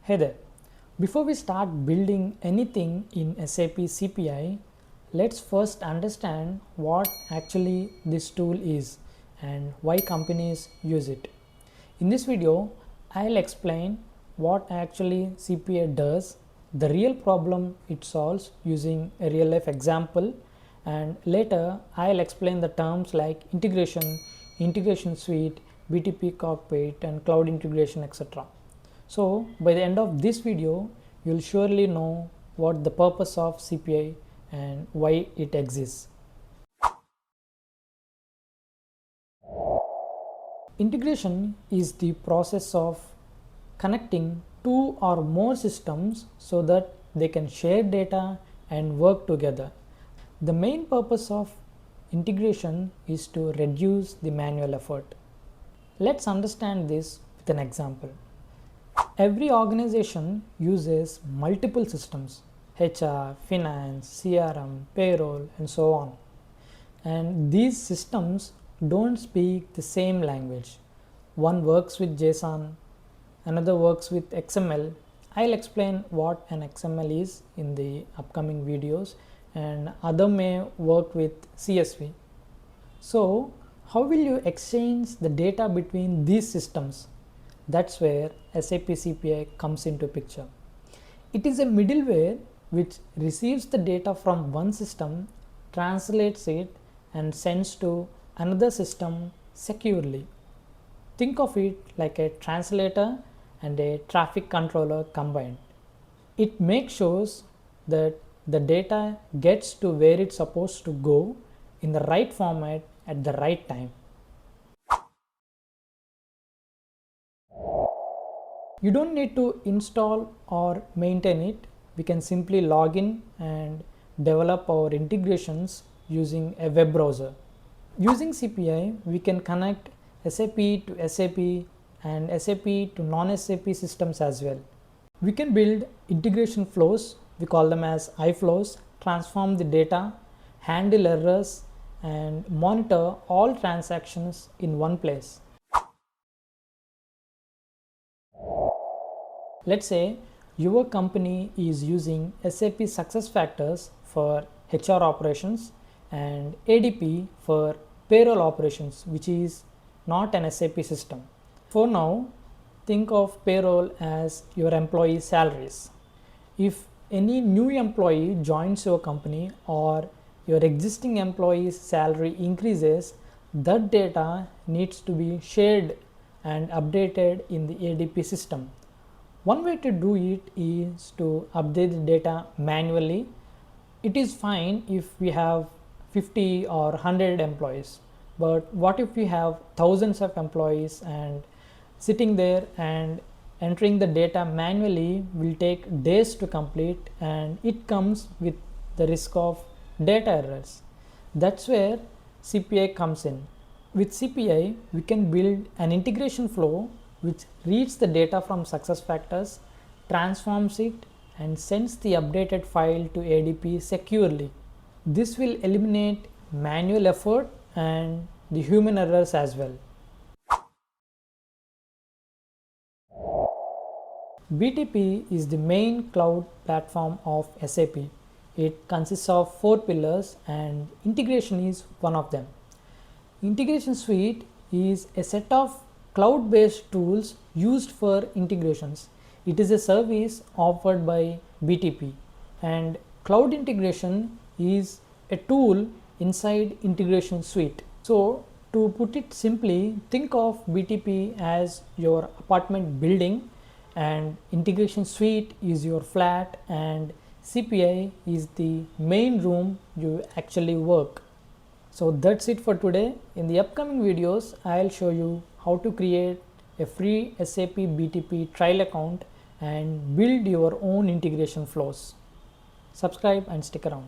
Hey there. Before we start building anything in SAP CPI, let's first understand what actually this tool is and why companies use it. In this video, I'll explain what actually CPI does, the real problem it solves using a real life example, and later I'll explain the terms like integration, integration suite, BTP cockpit and cloud integration, etc. So by the end of this video, you'll surely know what the purpose of CPI and why it exists. Integration is the process of connecting two or more systems so that they can share data and work together. The main purpose of integration is to reduce the manual effort. Let's understand this with an example. Every organization uses multiple systems: HR, finance, CRM, payroll, and so on. And these systems don't speak the same language. One works with JSON, another works with XML. I'll explain what an XML is in the upcoming videos, and other may work with CSV. So, how will you exchange the data between these systems? That's where SAP CPI comes into picture. It is a middleware which receives the data from one system, translates it and sends to another system securely. Think of it like a translator and a traffic controller combined. It makes sure that the data gets to where it's supposed to go in the right format at the right time. You don't need to install or maintain it. We can simply log in and develop our integrations using a web browser. Using CPI, we can connect SAP to SAP and SAP to non-SAP systems as well. We can build integration flows, we call them as iFlows, transform the data, handle errors, and monitor all transactions in one place. Let's say your company is using SAP SuccessFactors for HR operations and ADP for payroll operations, which is not an SAP system. For now, think of payroll as your employee salaries. If any new employee joins your company or your existing employee's salary increases, that data needs to be shared and updated in the ADP system. One way to do it is to update the data manually. It is fine if we have 50 or 100 employees, but what if we have thousands of employees, and sitting there and entering the data manually will take days to complete, and it comes with the risk of data errors. That's where CPI comes in. With CPI, we can build an integration flow which reads the data from SuccessFactors, transforms it, and sends the updated file to ADP securely. This will eliminate manual effort and the human errors as well. BTP is the main cloud platform of SAP. It consists of 4 pillars and integration is one of them. Integration suite is a set of cloud-based tools used for integrations. It is a service offered by BTP, and cloud integration is a tool inside integration suite. So to put it simply, think of BTP as your apartment building and integration suite is your flat, and CPI is the main room you actually work. So that's it for today. In the upcoming videos, I'll show you how to create a free SAP BTP trial account and build your own integration flows. Subscribe and stick around.